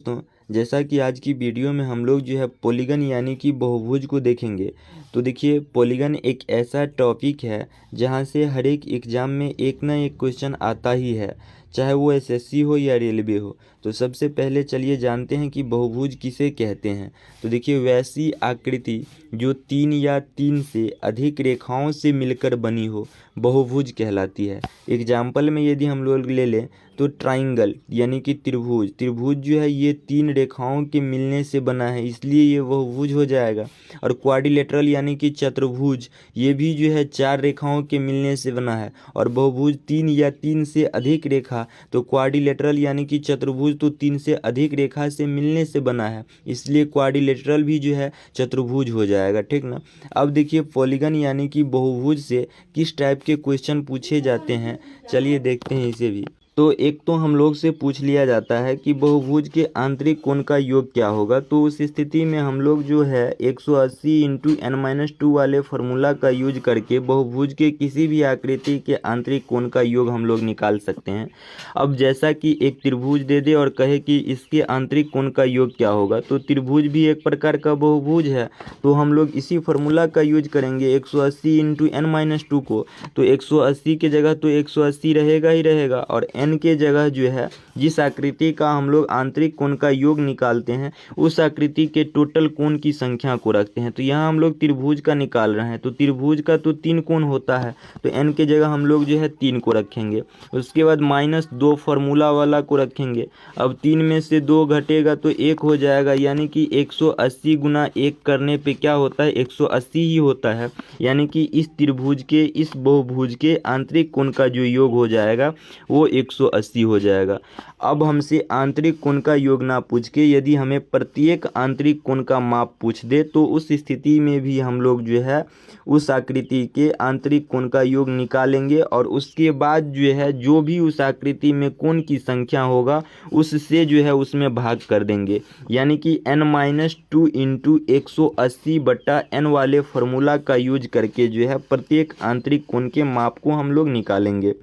दोस्तों, जैसा कि आज की वीडियो में हम लोग जो है पॉलीगन यानी कि बहुभुज को देखेंगे। तो देखिए, पॉलीगन एक ऐसा टॉपिक है जहां से हर एक एग्ज़ाम में एक ना एक क्वेश्चन आता ही है, चाहे वो एसएससी हो या रेलवे हो। तो सबसे पहले चलिए जानते हैं कि बहुभुज किसे कहते हैं। तो देखिए, वैसी आकृति जो तीन या तीन से अधिक रेखाओं से मिलकर बनी हो बहुभुज कहलाती है। एग्जाम्पल में यदि हम लोग ले लें तो ट्राइंगल यानी कि त्रिभुज त्रिभुज जो है ये तीन रेखाओं के मिलने से बना है, इसलिए ये बहुभुज हो जाएगा। और क्वाड्रिलेटरल यानी कि चतुर्भुज, ये भी जो है चार रेखाओं के मिलने से बना है। और बहुभुज तीन या तीन से अधिक रेखा, तो क्वाड्रिलेटरल यानी कि चतुर्भुज तो तीन से अधिक रेखा से मिलने से बना है, इसलिए क्वाड्रिलेटरल भी जो है चतुर्भुज हो जाएगा। ठीक ना। अब देखिए, पॉलीगन यानी कि बहुभुज से किस टाइप के क्वेश्चन पूछे जाते हैं, चलिए देखते हैं इसे भी। तो एक तो हम लोग से पूछ लिया जाता है कि बहुभुज के आंतरिक कोण का योग क्या होगा। तो उस स्थिति में हम लोग जो है 180 इंटू n-2 वाले फार्मूला का यूज करके बहुभुज के किसी भी आकृति के आंतरिक कोण का योग हम लोग निकाल सकते हैं। अब जैसा कि एक त्रिभुज दे दे और कहे कि इसके आंतरिक कोण का योग क्या होगा, तो त्रिभुज भी एक प्रकार का बहुभुज है, तो हम लोग इसी फार्मूला का यूज करेंगे 180 इंटू n-2 को। तो 180 के जगह तो 180 रहेगा ही रहेगा, और n के जगह जो है जिस आकृति का हम लोग आंतरिक कोण का योग निकालते हैं उस आकृति के टोटल कोण की संख्या को रखते हैं। तो यहाँ हम लोग त्रिभुज का निकाल रहे हैं, तो त्रिभुज का तो तीन कोण होता है, तो n के जगह हम लोग जो है 3 को रखेंगे। उसके बाद -2 फार्मूला वाला को रखेंगे। अब 3 में से 2 घटेगा तो 1 हो जाएगा, यानी कि 180 गुना 1 करने पे क्या होता है, 180 ही होता है। यानी कि इस त्रिभुज के इस बहुभुज के आंतरिक कोण का जो योग हो जाएगा वो 180 हो जाएगा। अब हमसे आंतरिक कोण का योग ना पूछ के यदि हमें प्रत्येक आंतरिक कोण का माप पूछ दे, तो उस स्थिति में भी हम लोग जो है उस आकृति के आंतरिक कोण का योग निकालेंगे, और उसके बाद जो है जो भी उस आकृति में कोण की संख्या होगा उससे जो है उसमें भाग कर देंगे। यानी कि n-2 इंटू 180 बट्टा n वाले फार्मूला का यूज करके जो है प्रत्येक आंतरिक कोण के माप को हम लोग निकालेंगे।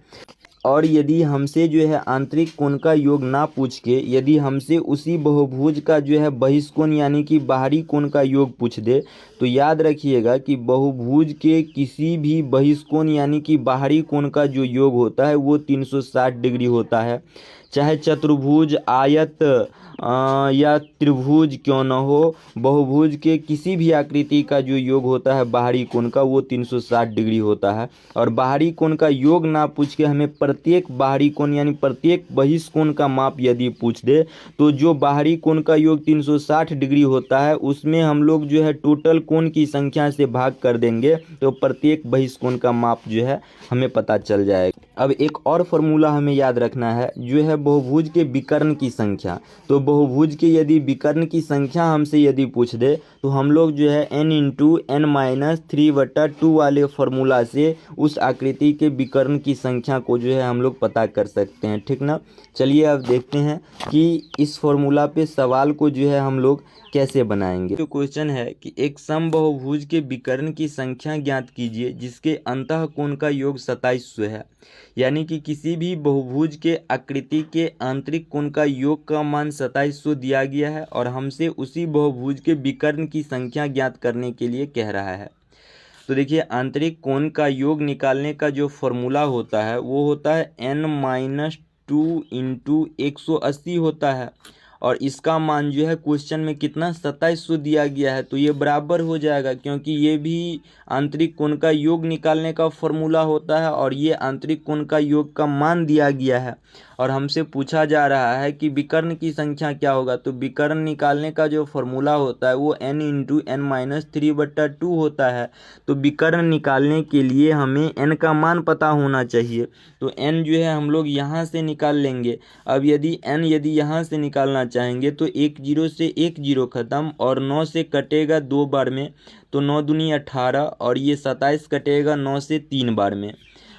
और यदि हमसे जो है आंतरिक कोण का योग ना पूछ के यदि हमसे उसी बहुभुज का जो है बहिष्कोण यानी कि बाहरी कोण का योग पूछ दे, तो याद रखिएगा कि बहुभुज के किसी भी बहिष्कोण यानी कि बाहरी कोण का जो योग होता है वो 360 डिग्री होता है। चाहे चतुर्भुज, आयत या त्रिभुज क्यों न हो, बहुभुज के किसी भी आकृति का जो योग होता है बाहरी कोण का वो 360 डिग्री होता है। और बाहरी कोण का योग ना पूछ के हमें प्रत्येक बाहरी कोण यानी प्रत्येक बहिष्कोण का माप यदि पूछ दे, तो जो बाहरी कोण का योग 360 डिग्री होता है उसमें हम लोग जो है टोटल कोण की संख्या से भाग कर देंगे, तो प्रत्येक बहिष्कोण का माप जो है हमें पता चल जाएगा। अब एक और फार्मूला हमें याद रखना है, जो है बहुभुज के विकर्ण की संख्या। तो बहुभुज के यदि विकर्ण की संख्या हमसे यदि पूछ दे, तो हम लोग जो है n इंटू n-3/2 वाले फार्मूला से उस आकृति के विकर्ण की संख्या को जो है हम लोग पता कर सकते हैं। ठीक ना। चलिए अब देखते हैं कि इस फार्मूला पे सवाल को जो है हम लोग कैसे बनाएंगे। तो क्वेश्चन है कि एक समबाहुभुज के विकर्ण की संख्या ज्ञात कीजिए जिसके अंतः कोण का योग 2700 है। यानी कि किसी भी बहुभुज के आकृति के आंतरिक कोण का योग का मान 2700 दिया गया है, और हमसे उसी बहुभुज के विकर्ण की संख्या ज्ञात करने के लिए कह रहा है। तो देखिए, आंतरिक कोण का योग निकालने का जो फॉर्मूला होता है वो होता है n-2 इंटू 180 होता है, और इसका मान जो है क्वेश्चन में कितना 2700 दिया गया है, तो ये बराबर हो जाएगा, क्योंकि ये भी आंतरिक कोण का योग निकालने का फॉर्मूला होता है और ये आंतरिक कोण का योग का मान दिया गया है। और हमसे पूछा जा रहा है कि विकर्ण की संख्या क्या होगा, तो विकर्ण निकालने का जो फॉर्मूला होता है वो n इंटू n-3/2 होता है। तो विकर्ण निकालने के लिए हमें n का मान पता होना चाहिए, तो n जो है हम लोग यहाँ से निकाल लेंगे। अब यदि यहाँ से निकालना चाहेंगे तो 1 0 से 1 0 खत्म, और 9 से कटेगा 2 बार में, तो 9 दूनी 18, और ये 27 कटेगा 9 से 3 बार में।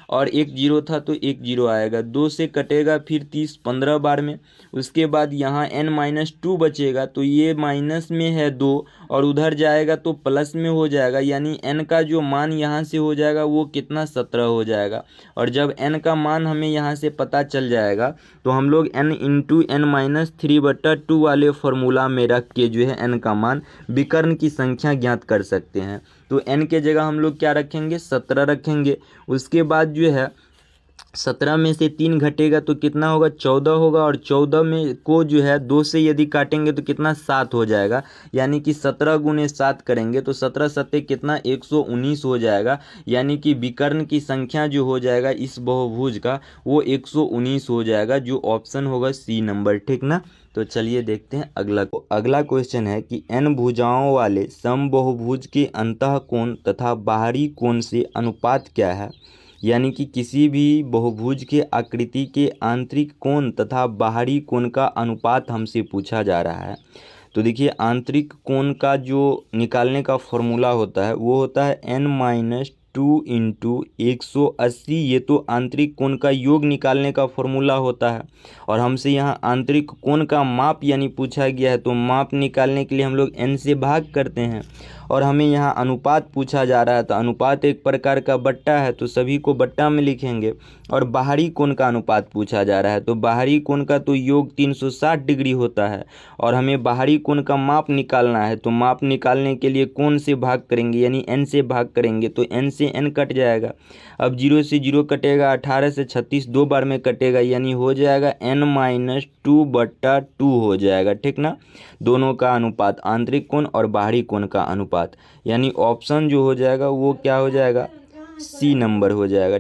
और एक जीरो था तो एक जीरो आएगा, 2 से कटेगा फिर 30 15 बार में। उसके बाद यहाँ n-2 बचेगा तो ये माइनस में है 2 और उधर जाएगा तो प्लस में हो जाएगा, यानी n का जो मान यहाँ से हो जाएगा वो कितना 17 हो जाएगा। और जब n का मान हमें यहाँ से पता चल जाएगा तो हम लोग n इंटू n-3/2 वाले फॉर्मूला में रख के जो है n का मान विकर्ण की संख्या ज्ञात कर सकते हैं। तो n के जगह हम लोग क्या रखेंगे, 17 रखेंगे। उसके बाद जो है 17 में से 3 घटेगा तो कितना होगा, 14 होगा। और 14 में को जो है 2 से यदि काटेंगे तो कितना, 7 हो जाएगा। यानी कि 17 गुने 7 करेंगे तो 17 सत्ते कितना, 119 हो जाएगा। यानी कि विकर्ण की संख्या जो हो जाएगा इस बहुभुज का वो 119 हो जाएगा, जो ऑप्शन होगा सी नंबर, ठीक ना। तो चलिए देखते हैं अगला क्वेश्चन है कि n भुजाओं वाले समबहुभुज के अंतः कोण तथा बाहरी कोण से अनुपात क्या है। यानी कि किसी भी बहुभुज के आकृति के आंतरिक कोण तथा बाहरी कोण का अनुपात हमसे पूछा जा रहा है। तो देखिए आंतरिक कोण का जो निकालने का फॉर्मूला होता है वो होता है n-2 इंटू 180। ये तो आंतरिक कोण का योग निकालने का फॉर्मूला होता है। और हमसे यहाँ आंतरिक कोण का माप यानी पूछा गया है, तो माप निकालने के लिए हम लोग n से भाग करते हैं। और हमें यहाँ अनुपात पूछा जा रहा है, तो अनुपात एक प्रकार का बट्टा है तो सभी को बट्टा में लिखेंगे। और बाहरी कोण का अनुपात पूछा जा रहा है, तो बाहरी कोण का तो योग 360 डिग्री होता है। और हमें बाहरी कोण का माप निकालना है, तो माप निकालने के लिए कोण से भाग करेंगे यानी n से भाग करेंगे, तो n से n कट जाएगा। अब 0 से 0 कटेगा, 18 से 36 2 बार में कटेगा, यानी हो जाएगा n-2/2 हो जाएगा, ठीक ना। दोनों का अनुपात, आंतरिक कोण और बाहरी कोण का अनुपात, यानी ऑप्शन जो हो जाएगा वो क्या हो जाएगा, सी नंबर हो जाएगा।